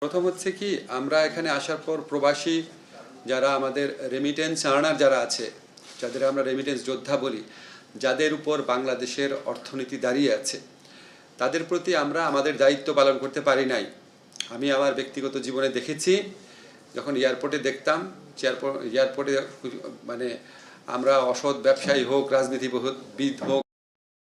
প্রথম হচ্ছে কি আমরা এখানে আসার পর প্রবাসী যারা আমাদের রেমিটেন্স আর্নার যারা আছে, যাদের আমরা রেমিটেন্স যোদ্ধা বলি, যাদের উপর বাংলাদেশের অর্থনীতি দাঁড়িয়ে আছে, তাদের প্রতি আমরা আমাদের দায়িত্ব পালন করতে পারি নাই। আমি আমার ব্যক্তিগত জীবনে দেখেছি, যখন এয়ারপোর্টে দেখতাম, এয়ারপোর্টে মানে আমরা অসৎ ব্যবসায়ী হোক, রাজনীতিবিদ হোক,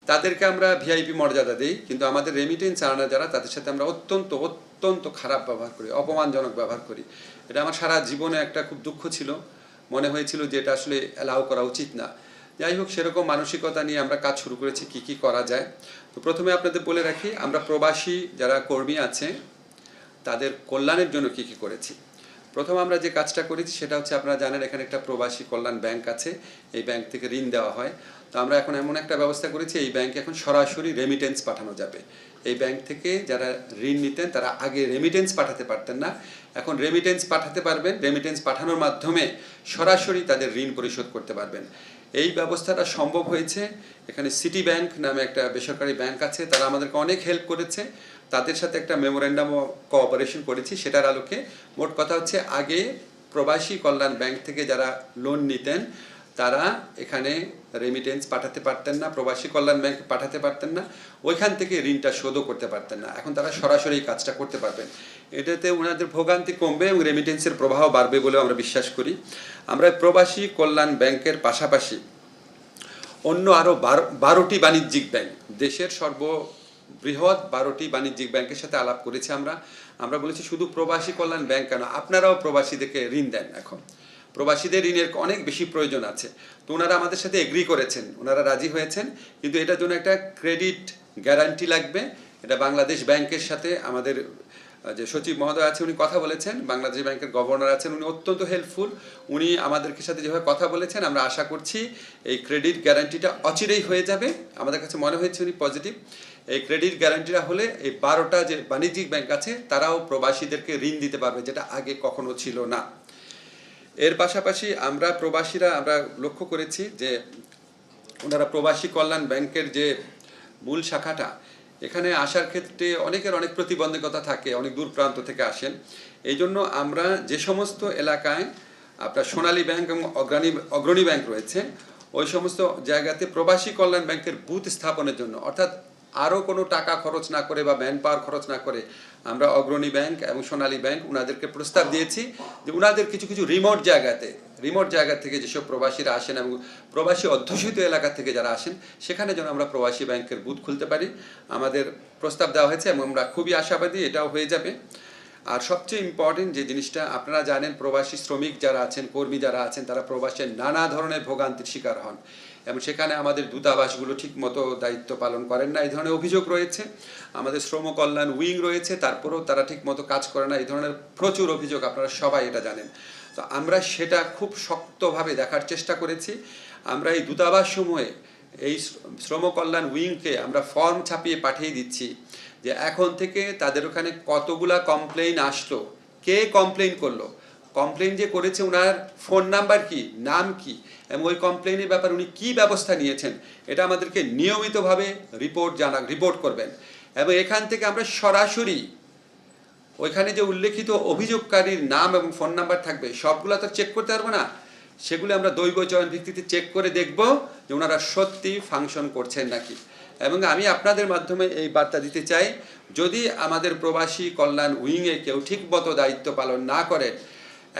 তাদেরকে আমরা ভিআইপি মর্যাদা দিই, কিন্তু আমাদের রেমিটেন্স আর্নার যারা, তাদের সাথে আমরা অত্যন্ত অত্যন্ত খারাপ ব্যবহার করি, অপমানজনক ব্যবহার করি। এটা আমার সারা জীবনে একটা খুব দুঃখ ছিল, মনে হয়েছিল যে এটা আসলে অ্যালাউ করা উচিত না। যাই হোক, সেরকম মানসিকতা নিয়ে আমরা কাজ শুরু করেছি কি কি করা যায়। তো প্রথমে আপনাদের বলে রাখি, আমরা প্রবাসী যারা কর্মী আছে তাদের কল্যাণের জন্য কি কি করেছি। প্রথম আমরা যে কাজটা করেছি সেটা হচ্ছে, আপনারা জানেন এখানে একটা প্রবাসী কল্যাণ ব্যাংক আছে, এই ব্যাংক থেকে ঋণ দেওয়া হয়। তো আমরা এখন এমন একটা ব্যবস্থা করেছি, এই ব্যাংকে এখন সরাসরি রেমিটেন্স পাঠানো যাবে। এই ব্যাংক থেকে যারা ঋণ নিতেন তারা আগে রেমিটেন্স পাঠাতে পারতেন না, এখন রেমিটেন্স পাঠাতে পারবেন। রেমিটেন্স পাঠানোর মাধ্যমে সরাসরি তাদের ঋণ পরিশোধ করতে পারবেন। এই ব্যবস্থাটা সম্ভব হয়েছে। এখানে সিটি ব্যাংক নামে একটা বেসরকারি ব্যাংক আছে, তারা আমাদেরকে অনেক হেল্প করেছে। তাদের সাথে একটা মেমোরেন্ডাম অফ কোঅপারেশন করেছি, সেটার আলোকে মোট কথা হচ্ছে, আগে প্রবাসী কল্যাণ ব্যাংক থেকে যারা লোন নিতেন তারা এখানে রেমিটেন্স পাঠাতে পারতেন না, প্রবাসী কল্যাণ ব্যাংক পাঠাতে পারতেন না, ওইখান থেকে ঋণটা শোধও করতে পারতেন না। এখন তারা সরাসরি এই কাজটা করতে পারবেন। এটাতে ওনাদের ভোগান্তি কমবে এবং রেমিটেন্সের প্রবাহ বাড়বে বলেও আমরা বিশ্বাস করি। আমরা প্রবাসী কল্যাণ ব্যাংকের পাশাপাশি অন্য আরও 12টি বাণিজ্যিক ব্যাংক, দেশের বৃহৎ 12টি বাণিজ্যিক ব্যাংকের সাথে আলাপ করেছি। আমরা বলেছি শুধু প্রবাসী কল্যাণ ব্যাংক কেন, আপনারাও প্রবাসীদেরকে ঋণ দেন। এখন প্রবাসীদের ঋণের অনেক বেশি প্রয়োজন আছে। তো ওনারা আমাদের সাথে এগ্রি করেছেন, ওনারা রাজি হয়েছেন, কিন্তু এটার জন্য একটা ক্রেডিট গ্যারান্টি লাগবে। এটা বাংলাদেশ ব্যাংকের সাথে আমাদের যে সচিব মহোদয় আছে উনি কথা বলেছেন, বাংলাদেশ ব্যাংকের গভর্নর আছেন, উনি অত্যন্ত হেল্পফুল। উনি আমাদেরকে সাথে যেভাবে কথা বলেছেন, আমরা আশা করছি এই ক্রেডিট গ্যারান্টিটা অচিরেই হয়ে যাবে। আমাদের কাছে মনে হয়েছে উনি পজিটিভ। এই ক্রেডিট গ্যারান্টিটা হলে এই 12টা যে বাণিজ্যিক ব্যাংক আছে তারাও প্রবাসীদেরকে ঋণ দিতে পারবে, যেটা আগে কখনো ছিল না। এর পাশাপাশি আমরা প্রবাসীরা আমরা লক্ষ্য করেছি যে ওনারা প্রবাসী কল্যাণ ব্যাংকের যে মূল শাখাটা, এখানে আসার ক্ষেত্রে অনেকের অনেক প্রতিবন্ধকতা থাকে, অনেক দূর প্রান্ত থেকে আসেন। এই জন্য আমরা যে সমস্ত এলাকায় আপনার সোনালী ব্যাংক এবং অগ্রণী ব্যাংক রয়েছে, ওই সমস্ত জায়গাতে প্রবাসী কল্যাণ ব্যাংকের বুথ স্থাপনের জন্য, অর্থাৎ আরও কোনো টাকা খরচ না করে বা ম্যান পাওয়ার খরচ না করে, আমরা অগ্রণী ব্যাংক এবং সোনালী ব্যাংক ওনাদেরকে প্রস্তাব দিয়েছি যে ওনাদের কিছু কিছু রিমোট জায়গা থেকে যেসব প্রবাসীরা আসেন এবং প্রবাসী অধ্যুষিত এলাকা থেকে যারা আসেন, সেখানে যেন আমরা প্রবাসী ব্যাংকের বুথ খুলতে পারি। আমাদের প্রস্তাব দেওয়া হয়েছে এবং আমরা খুবই আশাবাদী এটাও হয়ে যাবে। আর সবচেয়ে ইম্পর্টেন্ট যে জিনিসটা, আপনারা জানেন প্রবাসী শ্রমিক যারা আছেন, কর্মী যারা আছেন, তারা প্রবাসের নানা ধরনের ভোগান্তির শিকার হন এবং সেখানে আমাদের দূতাবাসগুলো ঠিকমতো দায়িত্ব পালন করেন না, এই ধরনের অভিযোগ রয়েছে। আমাদের শ্রম কল্যাণ উইং রয়েছে, তারপরেও তারা ঠিকমতো কাজ করে না, এই ধরনের প্রচুর অভিযোগ, আপনারা সবাই এটা জানেন। তো আমরা সেটা খুব শক্তভাবে দেখার চেষ্টা করেছি। আমরা এই দূতাবাসসমূহে এই শ্রম কল্যাণ উইংকে আমরা ফর্ম ছাপিয়ে পাঠিয়ে দিচ্ছি যে এখন থেকে তাদের ওখানে কতগুলা কমপ্লেইন আসলো, কে কমপ্লেইন করলো, কমপ্লেইন যে করেছে ওনার ফোন নাম্বার কি, নাম কি, এবং ওই কমপ্লেইনের ব্যাপারে উনি কী ব্যবস্থা নিয়েছেন, এটা আমাদেরকে নিয়মিতভাবে রিপোর্ট করবেন। এবং এখান থেকে আমরা সরাসরি ওইখানে যে উল্লেখিত অভিযোগকারীর নাম এবং ফোন নাম্বার থাকবে, সবগুলো তো চেক করতে পারবো না, সেগুলো আমরা দৈব চয়ন ভিত্তিতে চেক করে দেখব যে ওনারা সত্যি ফাংশন করছেন নাকি। এবং আমি আপনাদের মাধ্যমে এই বার্তা দিতে চাই, যদি আমাদের প্রবাসী কল্যাণ উইংয়ে কেউ ঠিকমতো দায়িত্ব পালন না করেন,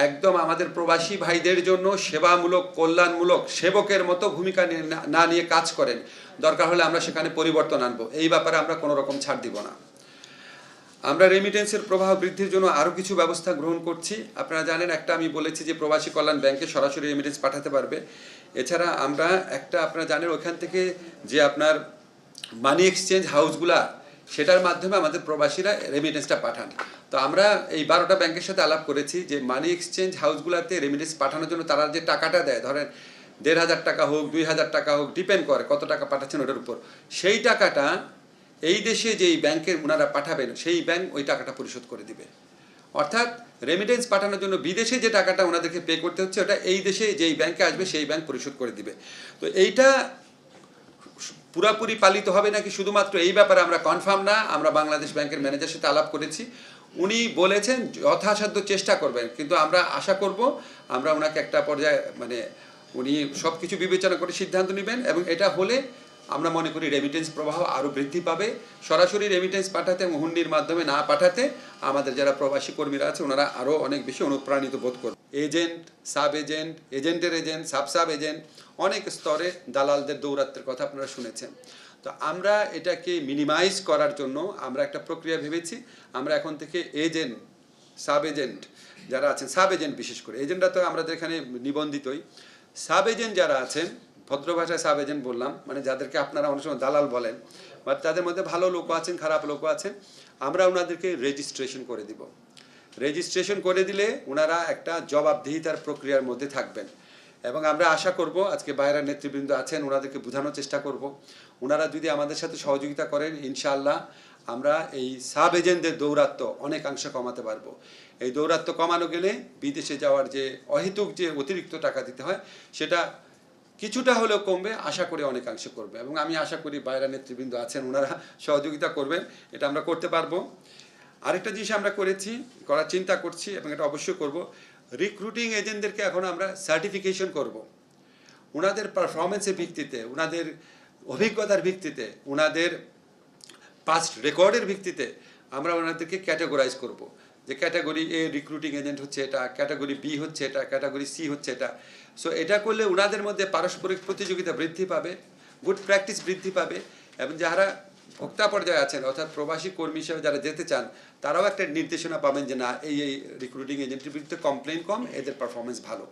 একদম আমাদের প্রবাসী ভাইদের জন্য সেবামূলক কল্যাণমূলক সেবকের মতো ভূমিকা না নিয়ে কাজ করেন, দরকার হলে আমরা সেখানে পরিবর্তন আনবো। এই ব্যাপারে আমরা কোনো রকম ছাড় দিব না। আমরা রেমিটেন্সের প্রবাহ বৃদ্ধির জন্য আরও কিছু ব্যবস্থা গ্রহণ করছি। আপনারা জানেন, একটা আমি বলেছি যে প্রবাসী কল্যাণ ব্যাংকে সরাসরি রেমিটেন্স পাঠাতে পারবে। এছাড়া আমরা আপনারা জানেন ওইখান থেকে যে আপনার মানি এক্সচেঞ্জ হাউসগুলা, সেটার মাধ্যমে আমাদের প্রবাসীরা রেমিটেন্সটা পাঠান। তো আমরা এই 12টা ব্যাংকের সাথে আলাপ করেছি যে মানি এক্সচেঞ্জ হাউসগুলোতে রেমিটেন্স পাঠানোর জন্য তারা যে টাকাটা দেয়, ধরেন 1500 টাকা হোক, 2000 টাকা হোক, ডিপেন্ড করে কত টাকা পাঠাচ্ছেন ওটার উপর, সেই টাকাটা এই দেশে যেই ব্যাংকের ওনারা পাঠাবেন সেই ব্যাংক ওই টাকাটা পরিশোধ করে দিবে। অর্থাৎ রেমিটেন্স পাঠানোর জন্য বিদেশে যে টাকাটা ওনাদেরকে পে করতে হচ্ছে, ওটা এই দেশে যেই ব্যাংকে আসবে সেই ব্যাংক পরিশোধ করে দিবে। তো এইটা পুরাপুরি পালিত হবে নাকি শুধুমাত্র এই ব্যাপারে আমরা কনফার্ম না। আমরা বাংলাদেশ ব্যাংকের ম্যানেজারের সাথে আলাপ করেছি, উনি বলেছেন যথাসাধ্য চেষ্টা করবেন, কিন্তু আমরা আশা করব আমরা ওনাকে একটা পর্যায়ে মানে উনি সব কিছু বিবেচনা করে সিদ্ধান্ত নেবেন, এবং এটা হলে আমরা মনে করি রেমিটেন্স প্রবাহ আরও বৃদ্ধি পাবে। সরাসরি রেমিটেন্স পাঠাতে এবং হুন্ডির মাধ্যমে না পাঠাতে আমাদের যারা প্রবাসী কর্মীরা আছে ওনারা আরও অনেক বেশি অনুপ্রাণিত বোধ করবে। এজেন্ট, সাব এজেন্ট, এজেন্টের এজেন্ট, সাব এজেন্ট, অনেক স্তরে দালালদের দৌরাত্মের কথা আপনারা শুনেছেন। তো আমরা এটাকে মিনিমাইজ করার জন্য আমরা একটা প্রক্রিয়া ভেবেছি। আমরা এখন থেকে এজেন্ট, সাব এজেন্ট যারা আছেন, সাব এজেন্ট বিশেষ করে, এজেন্টরা তো আমাদের এখানে নিবন্ধিতই, সাব এজেন্ট যারা আছেন, ভদ্র ভাষায় সাব এজেন্ট বললাম, মানে যাদেরকে আপনারা অনেক সময় দালাল বলেন, বা তাদের মধ্যে ভালো লোকও আছেন, খারাপ লোকও আছেন, আমরা ওনাদেরকে রেজিস্ট্রেশন করে দিব। রেজিস্ট্রেশন করে দিলে ওনারা একটা জবাবদিহিতার প্রক্রিয়ার মধ্যে থাকবেন, এবং আমরা আশা করব আজকে বাইরের নেতৃবৃন্দ আছেন ওনাদেরকে বোঝানোর চেষ্টা করব। ওনারা যদি আমাদের সাথে সহযোগিতা করেন ইনশাআল্লাহ আমরা এই সাব এজেন্টদের দৌরাত্ম্য অনেকাংশে কমাতে পারবো। এই দৌরাত্ম্য কমানো গেলে বিদেশে যাওয়ার যে অহেতুক যে অতিরিক্ত টাকা দিতে হয় সেটা কিছুটা হলেও কমবে, আশা করি অনেকাংশে করবে, এবং আমি আশা করি বাইরের নেতৃবৃন্দ আছেন ওনারা সহযোগিতা করবেন, এটা আমরা করতে পারবো। আরেকটা জিনিস আমরা করার চিন্তা করছি, এবং এটা অবশ্যই করব, রিক্রুটিং এজেন্টদেরকে এখন আমরা সার্টিফিকেশন করব। ওনাদের পারফরমেন্সের ভিত্তিতে, ওনাদের অভিজ্ঞতার ভিত্তিতে, ওনাদের পাস্ট রেকর্ডের ভিত্তিতে আমরা ওনাদেরকে ক্যাটাগরাইজ করব, যে ক্যাটাগরি এ রিক্রুটিং এজেন্ট হচ্ছে এটা, ক্যাটাগরি বি হচ্ছে এটা, ক্যাটাগরি সি হচ্ছে এটা। সো এটা করলে ওনাদের মধ্যে পারস্পরিক প্রতিযোগিতা বৃদ্ধি পাবে, গুড প্র্যাকটিস বৃদ্ধি পাবে, এবং যারা ভোক্তা পর্যায়ে আছেন অর্থাৎ প্রবাসী কর্মী হিসেবে যারা যেতে চান তারাও একটা নির্দেশনা পাবেন যে না এই রিক্রুটিং এজেন্টের বিরুদ্ধে কমপ্লেন কম, এদের পারফরমেন্স ভালো।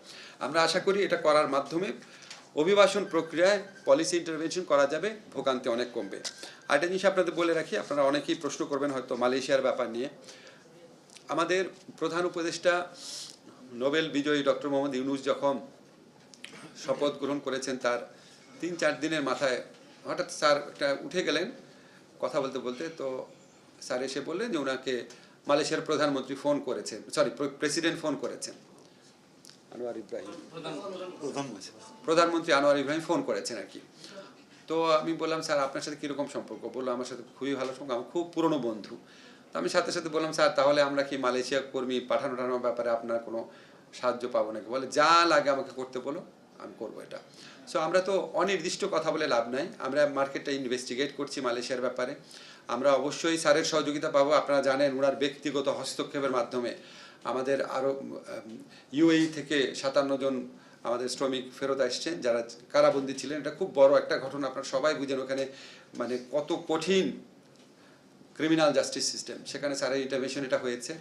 আমরা আশা করি এটা করার মাধ্যমে অভিবাসন প্রক্রিয়ায় পলিসি ইন্টারভেনশন করা যাবে, ভোগান্তি অনেক কমবে। আরেকটা জিনিস আপনাদের বলে রাখি, আপনারা অনেকেই প্রশ্ন করবেন হয়তো মালয়েশিয়ার ব্যাপার নিয়ে। আমাদের প্রধান উপদেষ্টা নোবেল বিজয়ী ডক্টর মোহাম্মদ ইউনূস যখন শপথ গ্রহণ করেছেন তার 3-4 দিনের মাথায় হঠাৎ স্যার একটা উঠে গেলেন কথা বলতে বলতে, তো স্যার এসে বললেন যে ওনাকে মালয়েশিয়ার প্রধানমন্ত্রী ফোন করেছেন, প্রেসিডেন্ট ফোন করেছেন, আনোয়ার ইব্রাহিম, প্রধানমন্ত্রী আনোয়ার ইব্রাহিম ফোন করেছেন আর কি। তো আমি বললাম স্যার আপনার সাথে কীরকম সম্পর্ক? বললো আমার সাথে খুবই ভালো সম্পর্ক, আমার খুব পুরনো বন্ধু। তো আমি সাথে সাথে বললাম স্যার তাহলে আমরা কি মালয়েশিয়া কর্মী পাঠানোর ব্যাপারে আপনার কোনো সাহায্য পাবো নাকি? বলে যা লাগে আমাকে করতে বলো, আমি করবো এটা। সো আমরা তো অনির্দিষ্ট কথা বলে লাভ নাই, আমরা মার্কেটটা ইনভেস্টিগেট করছি মালয়েশিয়ার ব্যাপারে। আমরা অবশ্যই স্যারের সহযোগিতা পাবো। আপনারা জানেন ওনার ব্যক্তিগত হস্তক্ষেপের মাধ্যমে আমাদের আরও ইউএই থেকে 57 জন আমাদের শ্রমিক ফেরত আসছেন যারা কারাবন্দী ছিলেন। এটা খুব বড় একটা ঘটনা, আপনারা সবাই বুঝেন ওখানে মানে কত কঠিন ক্রিমিনাল জাস্টিস সিস্টেম, সেখানে স্যারের ইন্টারভেনশন এটা হয়েছে,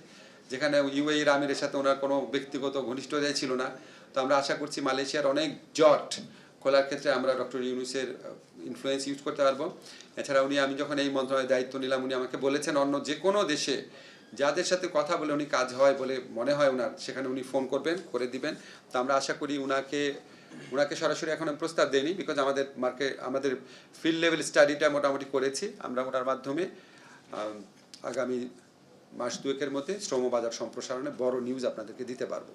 যেখানে ইউএইর আমিরের সাথে ওনার কোনো ব্যক্তিগত ঘনিষ্ঠতা ছিল না। তো আমরা আশা করছি মালয়েশিয়ার অনেক জট খোলার ক্ষেত্রে আমরা ডক্টর ইউনূসের ইনফ্লুয়েন্স ইউজ করতে পারবো। এছাড়া আমি যখন এই মন্ত্রণালয়ের দায়িত্ব নিলাম উনি আমাকে বলেছেন অন্য যে কোনো দেশে যাদের সাথে কথা বলে উনি কাজ হয় বলে মনে হয় ওনার, সেখানে উনি ফোন করবেন, করে দিবেন। তো আমরা আশা করি ওনাকে সরাসরি এখন আমি প্রস্তাব দেইনি, বিকজ আমাদের ফিল্ড লেভেল স্টাডিটা মোটামুটি করেছি। আমরা ওটার মাধ্যমে আগামী মাস 2-এর মধ্যে শ্রমবাজার সম্প্রসারণে বড় নিউজ আপনাদেরকে দিতে পারবো।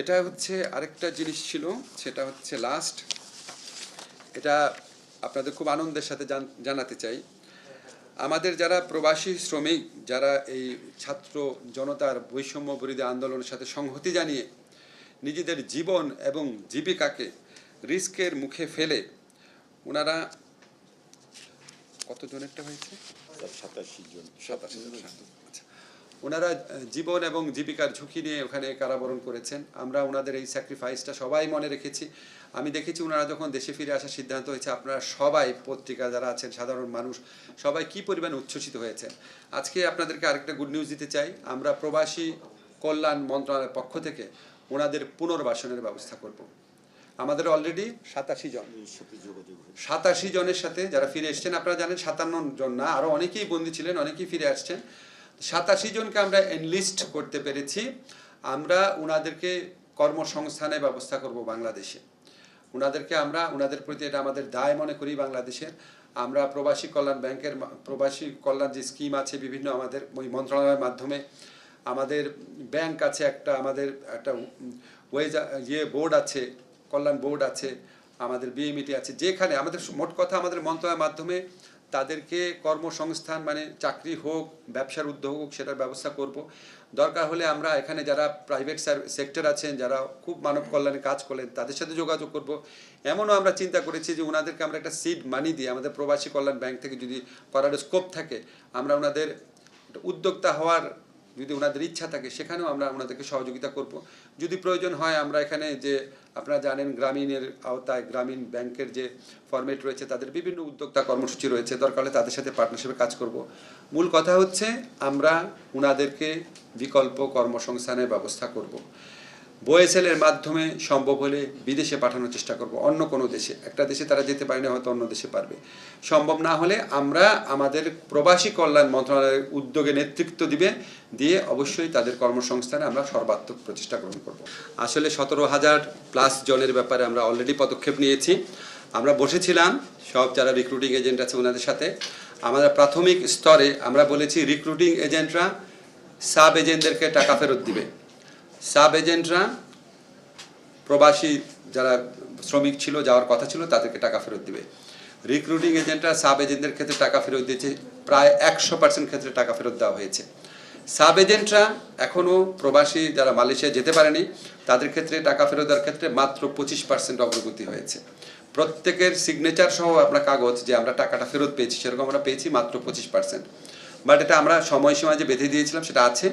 এটা হচ্ছে আরেকটা জিনিস ছিল, সেটা হচ্ছে লাস্ট, এটা আপনাদের খুব আনন্দের সাথে জানাতে চাই। আমাদের যারা প্রবাসী শ্রমিক যারা এই ছাত্র জনতার বৈষম্য বিরোধী আন্দোলনের সাথে সংহতি জানিয়ে নিজেদের জীবন এবং জীবিকাকে রিস্কের মুখে ফেলে ওনারা কতজনেরটা হয়েছে 87 জন। আচ্ছা, ওনারা জীবন এবং জীবিকার ঝুঁকি নিয়ে ওখানে কারাবরণ করেছেন। আমরা ওনাদের এই স্যাক্রিফাইসটা সবাই মনে রেখেছি। আমি দেখেছি ওনারা যখন দেশে ফিরে আসার সিদ্ধান্ত হয়েছে আপনারা সবাই, পত্রিকা যারা আছেন, সাধারণ মানুষ সবাই কী পরিমাণ উচ্ছ্বসিত হয়েছেন। আজকে আপনাদেরকে আরেকটা গুড নিউজ দিতে চাই, আমরা প্রবাসী কল্যাণ মন্ত্রণালয়ের পক্ষ থেকে ওনাদের পুনর্বাসনের ব্যবস্থা করব। আমাদের অলরেডি 87 জনের সাথে যারা ফিরে এসছেন, আপনারা জানেন 57 জন না, আরও অনেকেই বন্দী ছিলেন, অনেকেই ফিরে আসছেন। 87 জনকে আমরা এনলিস্ট করতে পেরেছি। আমরা ওনাদেরকে কর্মসংস্থানের ব্যবস্থা করব বাংলাদেশে। ওনাদের প্রতি এটা আমাদের দায় মনে করি বাংলাদেশের। আমরা প্রবাসী কল্যাণ ব্যাংকের প্রবাসী কল্যাণ যে স্কিম আছে বিভিন্ন আমাদের ওই মন্ত্রণালয়ের মাধ্যমে, আমাদের ব্যাংক আছে আমাদের একটা বোর্ড আছে, কল্যাণ বোর্ড আছে, আমাদের বিএমইটি আছে, যেখানে আমাদের মোট কথা আমাদের মন্ত্রণালয়ের মাধ্যমে তাদেরকে কর্মসংস্থান মানে চাকরি হোক, ব্যবসার উদ্যোগ হোক, সেটার ব্যবস্থা করব। দরকার হলে আমরা এখানে যারা প্রাইভেট সেক্টর আছেন, যারা খুব মানব কল্যাণে কাজ করলেন, তাদের সাথে যোগাযোগ করব। এমনও আমরা চিন্তা করেছি যে ওনাদেরকে আমরা একটা সিড মানি দিয়ে, আমাদের প্রবাসী কল্যাণ ব্যাংক থেকে যদি করার স্কোপ থাকে, আমরা ওনাদের উদ্যোক্তা হওয়ার যদি ওনাদের ইচ্ছা থাকে, সেখানেও আমরা ওনাদেরকে সহযোগিতা করব। যদি প্রয়োজন হয় আমরা এখানে যে আপনারা জানেন গ্রামীণের আওতায় গ্রামীণ ব্যাংকের যে ফরম্যাট রয়েছে, তাদের বিভিন্ন উদ্যোক্তা কর্মসূচি রয়েছে, দরকার হলে তাদের সাথে পার্টনারশিপে কাজ করব। মূল কথা হচ্ছে আমরা ওনাদেরকে বিকল্প কর্মসংস্থানের ব্যবস্থা করব। বোয়েসেলের মাধ্যমে সম্ভব হলে বিদেশে পাঠানোর চেষ্টা করব, অন্য কোনো দেশে। একটা দেশে তারা যেতে পারে না, হয়তো অন্য দেশে পারবে। সম্ভব না হলে আমরা আমাদের প্রবাসী কল্যাণ মন্ত্রণালয়ের উদ্যোগে নেতৃত্ব দিয়ে অবশ্যই তাদের কর্মসংস্থানে আমরা সর্বাত্মক প্রচেষ্টা গ্রহণ করব। আসলে 17,000 প্লাস জনের ব্যাপারে আমরা অলরেডি পদক্ষেপ নিয়েছি। আমরা বসেছিলাম সব যারা রিক্রুটিং এজেন্ট আছে ওনাদের সাথে। আমাদের প্রাথমিক স্তরে আমরা বলেছি রিক্রুটিং এজেন্টরা সাব এজেন্টদেরকে টাকা ফেরত দিবে, সাব এজেন্টরা প্রবাসী যারা শ্রমিক ছিল, যাওয়ার কথা ছিল, তাদেরকে টাকা ফেরত দিবে। রিক্রুটিং এজেন্টরা সাব এজেন্টদের ক্ষেত্রে টাকা ফেরত দিয়েছে, প্রায় 100% ক্ষেত্রে টাকা ফেরত দেওয়া হয়েছে। সাব এজেন্টরা এখনও প্রবাসী যারা মালয়েশিয়া যেতে পারেনি, তাদের ক্ষেত্রে টাকা ফেরত দেওয়ার ক্ষেত্রে মাত্র 25% অগ্রগতি হয়েছে। প্রত্যেকের সিগনেচার সহ আপনার কাগজ যে আমরা টাকাটা ফেরত পেয়েছি, সেরকম আমরা পেয়েছি মাত্র 25%। বাট এটা আমরা সময়সীমা যে বেঁধে দিয়েছিলাম সেটা আছে।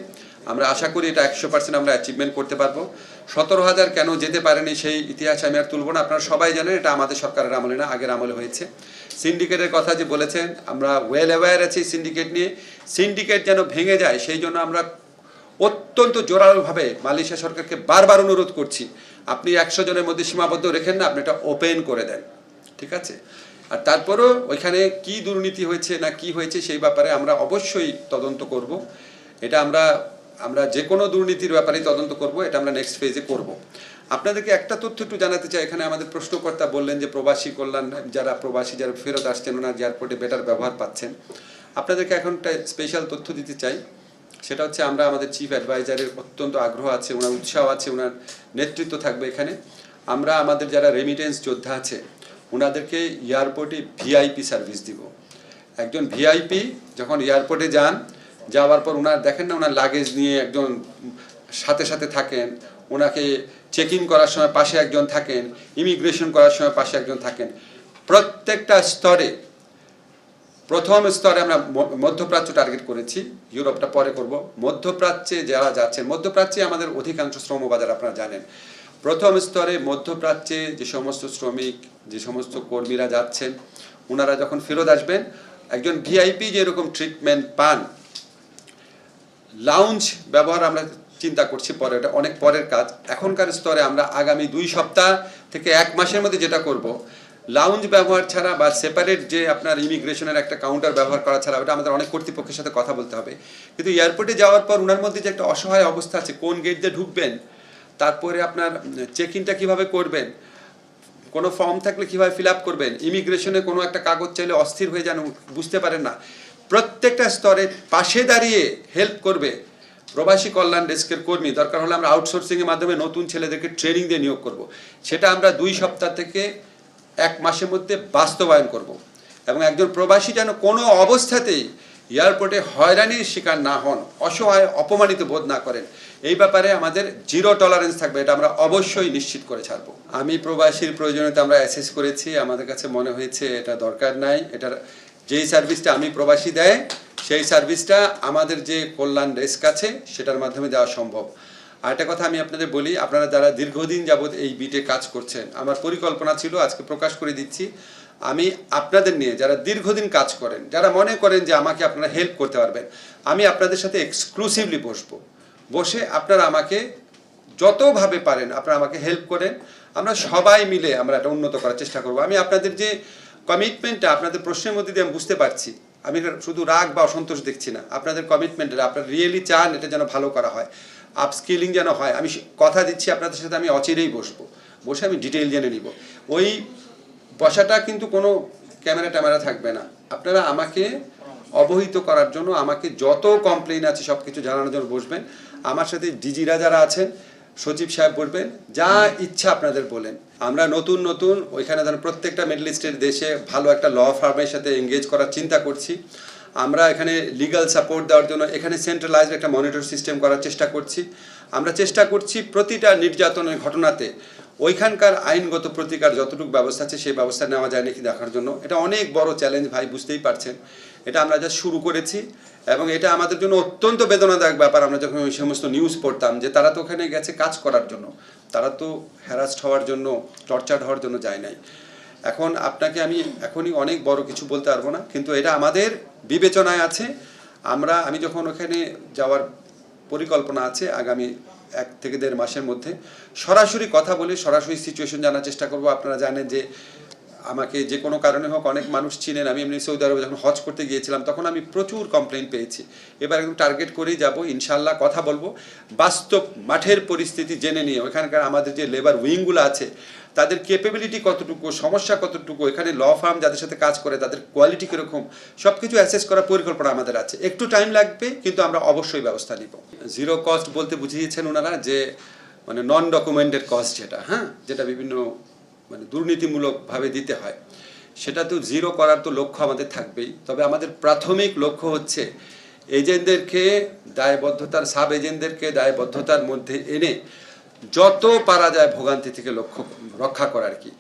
আমরা আশা করি এটা 100% আমরা অ্যাচিভমেন্ট করতে পারবো। 17,000 কেন যেতে পারেনি সেই ইতিহাস আমি আর তুলব না, আপনারা সবাই জানেন এটা আমাদের সরকারের আমলে না, আগের আমলে হয়েছে। সিন্ডিকেটের কথা যে বলেছেন, আমরা ওয়েল অ্যাওয়্যার আছি সিন্ডিকেট নিয়ে। সিন্ডিকেট যেন ভেঙে যায় সেই জন্য আমরা অত্যন্ত জোরালোভাবে মালয়েশিয়া সরকারকে বারবার অনুরোধ করছি, আপনি 100 জনের মধ্যে সীমাবদ্ধ রেখেন না, আপনি এটা ওপেন করে দেন, ঠিক আছে? আর তারপরও ওইখানে কি দুর্নীতি হয়েছে না কি হয়েছে সেই ব্যাপারে আমরা অবশ্যই তদন্ত করব। এটা আমরা যে কোনো দুর্নীতির ব্যাপারেই তদন্ত করব, এটা আমরা নেক্সট ফেজে করব। আপনাদেরকে একটা তথ্য একটু জানাতে চাই। এখানে আমাদের প্রশ্নকর্তা বললেন যে প্রবাসী কল্যাণ যারা ফেরত আসছেন ওনার এয়ারপোর্টে বেটার ব্যবহার পাচ্ছেন। আপনাদেরকে এখন একটা স্পেশাল তথ্য দিতে চাই। সেটা হচ্ছে আমরা আমাদের চিফ অ্যাডভাইজারের অত্যন্ত আগ্রহ আছে, ওনার উৎসাহ আছে, ওনার নেতৃত্ব থাকবে এখানে। আমরা আমাদের যারা রেমিটেন্স যোদ্ধা আছে ওনাদেরকে এয়ারপোর্টে ভিআইপি সার্ভিস দিব। একজন ভিআইপি যখন এয়ারপোর্টে যাওয়ার পর ওনার দেখেন না, ওনার লাগেজ নিয়ে একজন সাথে সাথে থাকেন, ওনাকে চেক ইন করার সময় পাশে একজন থাকেন, ইমিগ্রেশন করার সময় পাশে একজন থাকেন। প্রত্যেকটা স্তরে, প্রথম স্তরে আমরা মধ্যপ্রাচ্য টার্গেট করেছি, ইউরোপটা পরে করব। মধ্যপ্রাচ্যে যারা যাচ্ছেন, মধ্যপ্রাচ্যে আমাদের অধিকাংশ শ্রমবাজার আপনারা জানেন। প্রথম স্তরে মধ্যপ্রাচ্যে যে সমস্ত শ্রমিক, যে সমস্ত কর্মীরা যাচ্ছেন, ওনারা যখন ফেরত আসবেন একজন ভিআইপি যেরকম ট্রিটমেন্ট পান, লাউঞ্জ ব্যবহার আমরা চিন্তা করছি পরে, এটা অনেক পরের কাজ। এখনকার স্তরে আমরা আগামী 2 সপ্তাহ থেকে 1 মাসের মধ্যে যেটা করব, লাউঞ্জ ব্যবহার ছাড়া বা সেপারেট যে আপনার ইমিগ্রেশনের একটা কাউন্টার ব্যবহার করা ছাড়া, ওটা আমাদের অনেক কর্তৃপক্ষের সাথে কথা বলতে হবে। কিন্তু এয়ারপোর্টে যাওয়ার পর ওনার মধ্যে যে একটা অসহায় অবস্থা আছে, কোন গেট দিয়ে ঢুকবেন, তারপরে আপনার চেক ইনটা কীভাবে করবেন, কোনো ফর্ম থাকলে কীভাবে ফিল আপ করবেন, ইমিগ্রেশনে কোনো একটা কাগজ চাইলে অস্থির হয়ে যান, বুঝতে পারেন না, প্রত্যেকটা স্তরে পাশে দাঁড়িয়ে হেল্প করবে প্রবাসী কল্যাণ ডেস্কের কর্মী। দরকার হলে আমরা আউটসোর্সিংয়ের মাধ্যমে নতুন ছেলেদেরকে ট্রেনিং দিয়ে নিয়োগ করব। সেটা আমরা 2 সপ্তাহ থেকে 1 মাসের মধ্যে বাস্তবায়ন করব। এবং একজন প্রবাসী যেন কোনো অবস্থাতেই এয়ারপোর্টে হয়রানির শিকার না হন, অসহায় অপমানিত বোধ না করেন, এই ব্যাপারে আমাদের 0 টলারেন্স থাকবে। এটা আমরা অবশ্যই নিশ্চিত করে ছাড়ব। আমি প্রবাসীর প্রয়োজনীয়তা আমরা অ্যাসেস করেছি, আমাদের কাছে মনে হয়েছে এটা দরকার নাই। এটার যেই সার্ভিসটা আমি প্রবাসী দেয় সেই সার্ভিসটা আমাদের যে কল্যাণ ডেস্ক আছে সেটার মাধ্যমে দেওয়া সম্ভব। আর একটা কথা আমি আপনাদের বলি, আপনারা যারা দীর্ঘদিন যাবৎ এই বিটে কাজ করছেন, আমার পরিকল্পনা ছিল, আজকে প্রকাশ করে দিচ্ছি, আমি আপনাদের নিয়ে যারা দীর্ঘদিন কাজ করেন, যারা মনে করেন যে আমাকে আপনারা হেল্প করতে পারবেন, আমি আপনাদের সাথে এক্সক্লুসিভলি বসে আপনারা আমাকে যতভাবে পারেন আপনারা আমাকে হেল্প করেন। আমরা সবাই মিলে আমরা এটা উন্নত করার চেষ্টা করব। আমি আপনাদের যে কমিটমেন্টটা আপনাদের প্রশ্নের মধ্যে দিয়ে আমি বুঝতে পারছি, আমি শুধু রাগ বা অসন্তোষ দেখছি না, আপনাদের কমিটমেন্টটা আপনারা রিয়েলি চান এটা যেন ভালো করা হয়, আপস্কিলিং যেন হয়। আমি কথা দিচ্ছি আপনাদের সাথে আমি অচিরেই বসে আমি ডিটেইল জেনে নিব। ওই বসাটা কিন্তু কোনো ক্যামেরা থাকবে না, আপনারা আমাকে অবহিত করার জন্য, আমাকে যত কমপ্লেইন আছে সব কিছু জানানোর জন্য বসবেন। আমার সাথে ডিজিরা যারা আছেন, সচিব সাহেব বলবেন, যা ইচ্ছা আপনাদের বলেন। আমরা নতুন নতুন ওইখানে ধরেন প্রত্যেকটা মিডল ইস্টের দেশে ভালো একটা ল ফার্মের সাথে এঙ্গেজ করার চিন্তা করছি। আমরা এখানে লিগ্যাল সাপোর্ট দেওয়ার জন্য এখানে সেন্ট্রালাইজড একটা মনিটর সিস্টেম করার চেষ্টা করছি। আমরা চেষ্টা করছি প্রতিটা নির্যাতনের ঘটনাতে ওইখানকার আইনগত প্রতিকার যতটুকু ব্যবস্থা আছে সেই ব্যবস্থা নেওয়া যায় নাকি দেখার জন্য। এটা অনেক বড় চ্যালেঞ্জ ভাই, বুঝতেই পারছেন। এটা আমরা যা শুরু করেছি এবং এটা আমাদের জন্য অত্যন্ত বেদনাদায়ক ব্যাপার। আমরা যখন ওই সমস্ত নিউজ পড়তাম যে তারা তো ওখানে গেছে কাজ করার জন্য, তারা তো হ্যারাস্ট হওয়ার জন্য, টর্চার হওয়ার জন্য যায় নাই। এখন আপনাকে আমি এখনই অনেক বড় কিছু বলতে পারবো না, কিন্তু এটা আমাদের বিবেচনায় আছে। আমি যখন ওখানে যাওয়ার পরিকল্পনা আছে আগামী 1 থেকে 1.5 মাসের মধ্যে, সরাসরি কথা বলে সরাসরি সিচুয়েশন জানার চেষ্টা করব। আপনারা জানেন যে আমাকে যে কোনো কারণে হোক অনেক মানুষ চিনেন। আমি এমনি সৌদি আরবে যখন হজ করতে গিয়েছিলাম তখন আমি প্রচুর কমপ্লেন পেয়েছি। এবার একদম টার্গেট করেই যাব, ইনশাল্লাহ কথা বলবো, বাস্তব মাঠের পরিস্থিতি জেনে নিয়ে ওইখানকার আমাদের যে লেবার উইংগুলো আছে তাদের ক্যাপাবিলিটি কতটুকু, সমস্যা কতটুকু, এখানে ল ফার্ম যাদের সাথে কাজ করে তাদের কোয়ালিটি কীরকম, সব কিছু অ্যাসেস করার পরিকল্পনা আমাদের আছে। একটু টাইম লাগবে, কিন্তু আমরা অবশ্যই ব্যবস্থা নিব। জিরো কস্ট বলতে বুঝিয়েছেন ওনারা যে মানে নন ডকুমেন্টেড কস্ট, যেটা বিভিন্ন মানে দুর্নীতিমূলকভাবে দিতে হয়, সেটা তো জিরো করার তো লক্ষ্য আমাদের থাকবেই। তবে আমাদের প্রাথমিক লক্ষ্য হচ্ছে এজেন্টদেরকে দায়বদ্ধতার, সাব এজেন্টদেরকে দায়বদ্ধতার মধ্যে এনে যত পারা যায় ভোগান্তি থেকে রক্ষা করার কি।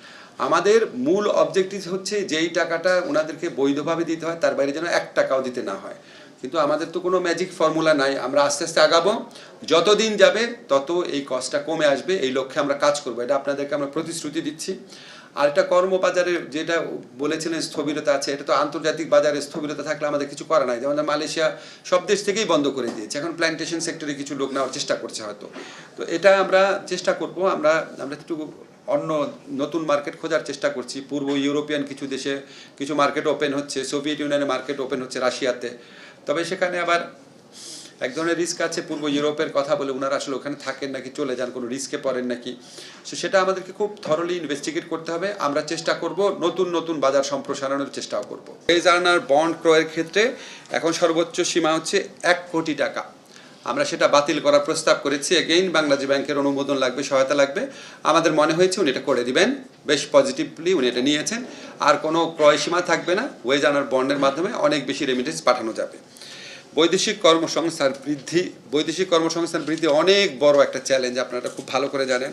আমাদের মূল অবজেক্টিভ হচ্ছে যেই টাকাটা ওনাদেরকে বৈধভাবে দিতে হয় তার বাইরে যেন 1 টাকাও দিতে না হয়। কিন্তু আমাদের তো কোনো ম্যাজিক ফর্মুলা নাই, আমরা আস্তে আস্তে আগাবো, যতদিন যাবে তত এই কস্টটা কমে আসবে। এই লক্ষ্যে আমরা কাজ করবো, এটা আপনাদেরকে আমরা প্রতিশ্রুতি দিচ্ছি। আর এটা কর্মবাজারে যেটা বলেছিলেন স্থবিরতা আছে, এটা তো আন্তর্জাতিক বাজারে স্থবিরতা থাকলে আমাদের কিছু করা নাই। যেমন মালয়েশিয়া সব দেশ থেকেই বন্ধ করে দিয়েছে, এখন প্ল্যান্টেশন সেক্টরে কিছু লোক নেওয়ার চেষ্টা করছে হয়তো। তো এটা আমরা চেষ্টা করব, আমরা একটু অন্য নতুন মার্কেট খোঁজার চেষ্টা করছি। পূর্ব ইউরোপিয়ান কিছু দেশে কিছু মার্কেট ওপেন হচ্ছে, সোভিয়েত ইউনিয়নের মার্কেট ওপেন হচ্ছে রাশিয়াতে। তবে সেখানে আবার এক ধরনের রিস্ক আছে। পূর্ব ইউরোপের কথা বলে ওনারা আসলে ওখানে থাকেন নাকি চলে যান, কোনো রিস্কে পড়েন নাকি, সো সেটা আমাদেরকে খুব থরলি ইনভেস্টিগেট করতে হবে। আমরা চেষ্টা করব নতুন নতুন বাজার সম্প্রসারণের চেষ্টাও করব। ওয়েজ আর্নার বন্ড ক্রয়ের ক্ষেত্রে এখন সর্বোচ্চ সীমা হচ্ছে 1 কোটি টাকা। আমরা সেটা বাতিল করার প্রস্তাব করেছি। এগেইন বাংলাদেশ ব্যাংকের অনুমোদন লাগবে, সহায়তা লাগবে। আমাদের মনে হয়েছে উনি এটা করে দিবেন, বেশ পজিটিভলি উনি এটা নিয়েছেন। আর কোনো ক্রয় সীমা থাকবে না, ওয়েজ আর্নার বন্ডের মাধ্যমে অনেক বেশি রেমিটেন্স পাঠানো যাবে। বৈদেশিক কর্মসংস্থান বৃদ্ধি অনেক বড় একটা চ্যালেঞ্জ, আপনারা খুব ভালো করে জানেন।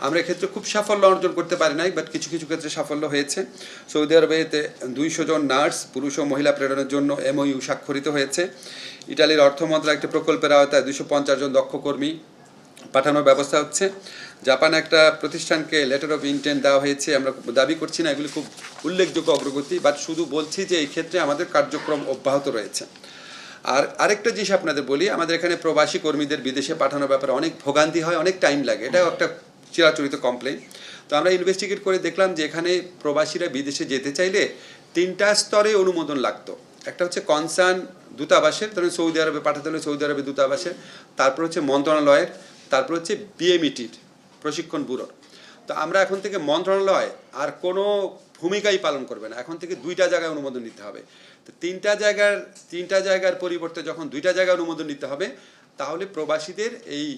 আমরা এক্ষেত্রে খুব সাফল্য অর্জন করতে পারি নাই, বাট কিছু কিছু ক্ষেত্রে সাফল্য হয়েছে। সৌদি আরবেতে 200 জন নার্স পুরুষ ও মহিলা প্রেরণের জন্য MOU স্বাক্ষরিত হয়েছে। ইটালির অর্থ মন্ত্রণালয় একটি প্রকল্পের আওতায় 250 জন দক্ষ কর্মী পাঠানোর ব্যবস্থা হচ্ছে। জাপানে একটা প্রতিষ্ঠানকে লেটার অফ ইন্টেন্ট দেওয়া হয়েছে। আমরা দাবি করছি না এগুলি খুব উল্লেখযোগ্য অগ্রগতি, বাট শুধু বলছি যে এই ক্ষেত্রে আমাদের কার্যক্রম অব্যাহত রয়েছে। আর আরেকটা জিনিস আপনাদের বলি, আমাদের এখানে প্রবাসী কর্মীদের বিদেশে পাঠানোর ব্যাপারে অনেক ভোগান্তি হয়, অনেক টাইম লাগে, এটাও একটা চিরাচরিত কমপ্লেন। তো আমরা ইনভেস্টিগেট করে দেখলাম যে এখানে প্রবাসীরা বিদেশে যেতে চাইলে 3টা স্তরে অনুমোদন লাগতো। একটা হচ্ছে কনসার্ন দূতাবাসের, ধরুন সৌদি আরবে পাঠাতে হলে সৌদি আরবে দূতাবাসের, তারপর হচ্ছে মন্ত্রণালয়ের, তারপর হচ্ছে BMETর প্রশিক্ষণ ব্যুরোর। তো আমরা এখন থেকে মন্ত্রণালয় আর কোনো ভূমিকাই পালন করবে না, এখন থেকে 2টা জায়গায় অনুমোদন নিতে হবে। তো 3টা জায়গার পরিবর্তে যখন 2টা জায়গায় অনুমোদন নিতে হবে, তাহলে প্রবাসীদের এই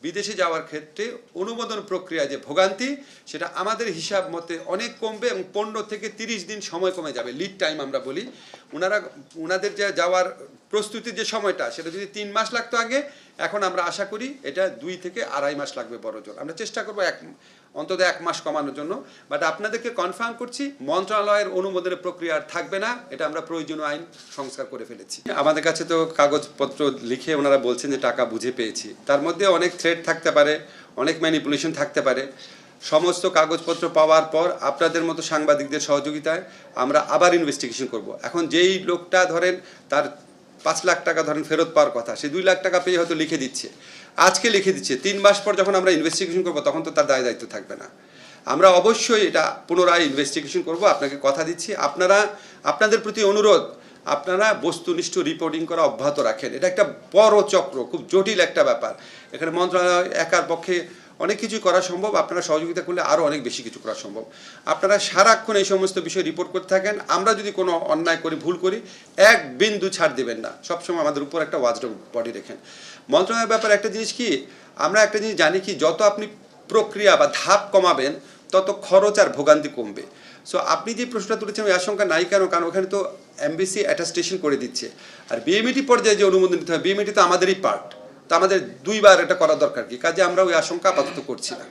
বিদেশে যাওয়ার ক্ষেত্রে অনুমোদন প্রক্রিয়া যে ভোগান্তি, সেটা আমাদের হিসাব মতে অনেক কমবে এবং 15 থেকে 30 দিন সময় কমে যাবে। লিড টাইম আমরা বলি, ওনাদের যে যাওয়ার প্রস্তুতির যে সময়টা, সেটা যদি 3 মাস লাগতো আগে, এখন আমরা আশা করি এটা 2 থেকে 2.5 মাস লাগবে বড় জোর। আমরা চেষ্টা করবো অন্তত 1 মাস কমানোর জন্য। বাট আপনাদেরকে কনফার্ম করছি মন্ত্রণালয়ের অনুমোদনের প্রক্রিয়া আর থাকবে না, এটা আমরা প্রয়োজনীয় আইন সংস্কার করে ফেলেছি। আমাদের কাছে তো কাগজপত্র লিখে ওনারা বলছেন যে টাকা বুঝে পেয়েছি, তার মধ্যে অনেক থ্রেড থাকতে পারে, অনেক ম্যানিপুলেশন থাকতে পারে। সমস্ত কাগজপত্র পাওয়ার পর আপনাদের মতো সাংবাদিকদের সহযোগিতায় আমরা আবার ইনভেস্টিগেশন করব। এখন যেই লোকটা ধরেন তার 5 লাখ টাকা ধরেন ফেরত পাওয়ার কথা, সে 2 লাখ টাকা পেয়ে হয়তো লিখে দিচ্ছে, আজকে লিখে দিচ্ছে, 3 মাস পর যখন আমরা ইনভেস্টিগেশন করবো তখন তো তার দায় দায়িত্ব থাকবে না। আমরা অবশ্যই এটা পুনরায় ইনভেস্টিগেশন করব, আপনাকে কথা দিচ্ছি। আপনাদের প্রতি অনুরোধ, আপনারা বস্তুনিষ্ঠ রিপোর্টিং করা অব্যাহত রাখেন। এটা একটা বড় চক্র, খুব জটিল একটা ব্যাপার। এখানে মন্ত্রণালয় একার পক্ষে অনেক কিছুই করা সম্ভব। আপনারা সহযোগিতা করলে আরও অনেক বেশি কিছু করা সম্ভব। আপনারা সারাক্ষণ এই সমস্ত বিষয় রিপোর্ট করতে থাকেন। আমরা যদি কোনো অন্যায় করি, ভুল করি, এক বিন্দু ছাড় দেবেন না। সবসময় আমাদের উপর একটা ওয়াচডগ বডি রেখেন। মন্ত্রণালয়ের ব্যাপারে একটা জিনিস কি, আমরা একটা জিনিস জানি কি, যত আপনি প্রক্রিয়া বা ধাপ কমাবেন তত খরচ আর ভোগান্তি কমবে। সো আপনি যে প্রশ্নটা তুলেছেন ওই আশঙ্কা নাই কেন, কারণ ওখানে তো এমবিসি অ্যাটাস্টেশন করে দিচ্ছে। আর বিএমইটি পর্যায়ে যে অনুমোদন নিতে হবে, বিএমইটি তো আমাদেরই পার্ট, তো আমাদের দুইবার এটা করা দরকার কি, কাজে আমরা ওই আশঙ্কা আপাতত করছি না।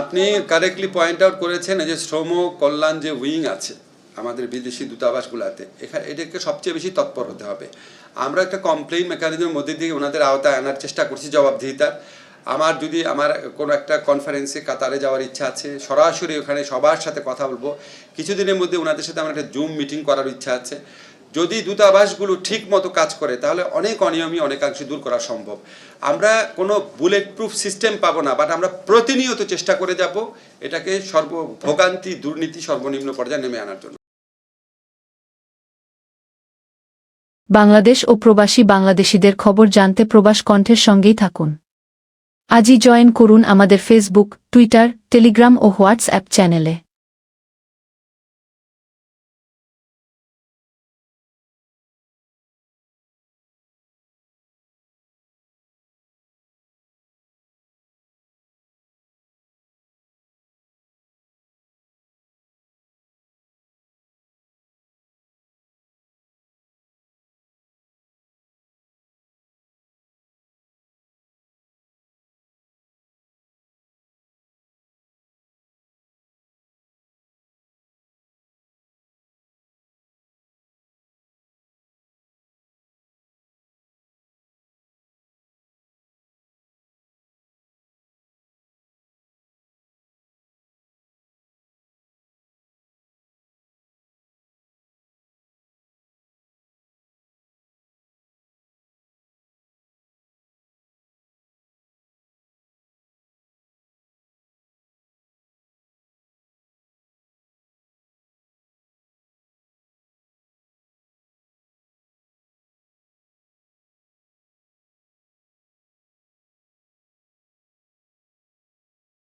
আপনি কারেক্টলি পয়েন্ট আউট করেছেন, এই যে শ্রম কল্যাণ যে উইং আছে আমাদের বিদেশি দূতাবাসগুলোতে, এখানে এটাকে সবচেয়ে বেশি তৎপর হতে হবে। আমরা একটা কমপ্লেইন মেকানিজমের মধ্যে দিয়ে ওনাদের আওতায় আনার চেষ্টা করছি জবাবদিহিতার। আমার যদি কোনো একটা কনফারেন্সে কাতারে যাওয়ার ইচ্ছা আছে, সরাসরি ওখানে সবার সাথে কথা বলবো। কিছুদিনের মধ্যে ওনাদের সাথে আমার একটা জুম মিটিং করার ইচ্ছা আছে। যদি দূতাবাসগুলো ঠিক মতো কাজ করে তাহলে অনেক অনিয়মই অনেকাংশে দূর করা সম্ভব। আমরা কোনো বুলেট প্রুফ সিস্টেম পাবো না, বাট আমরা প্রতিনিয়ত চেষ্টা করে যাব এটাকে ভোগান্তি দুর্নীতি সর্বনিম্ন পর্যায়ে নেমে আনার জন্য। বাংলাদেশ ও প্রবাসী বাংলাদেশিদের খবর জানতে প্রবাস কণ্ঠের সঙ্গেই থাকুন। আজই জয়েন করুন আমাদের ফেসবুক, টুইটার, টেলিগ্রাম ও হোয়াটসঅ্যাপ চ্যানেলে।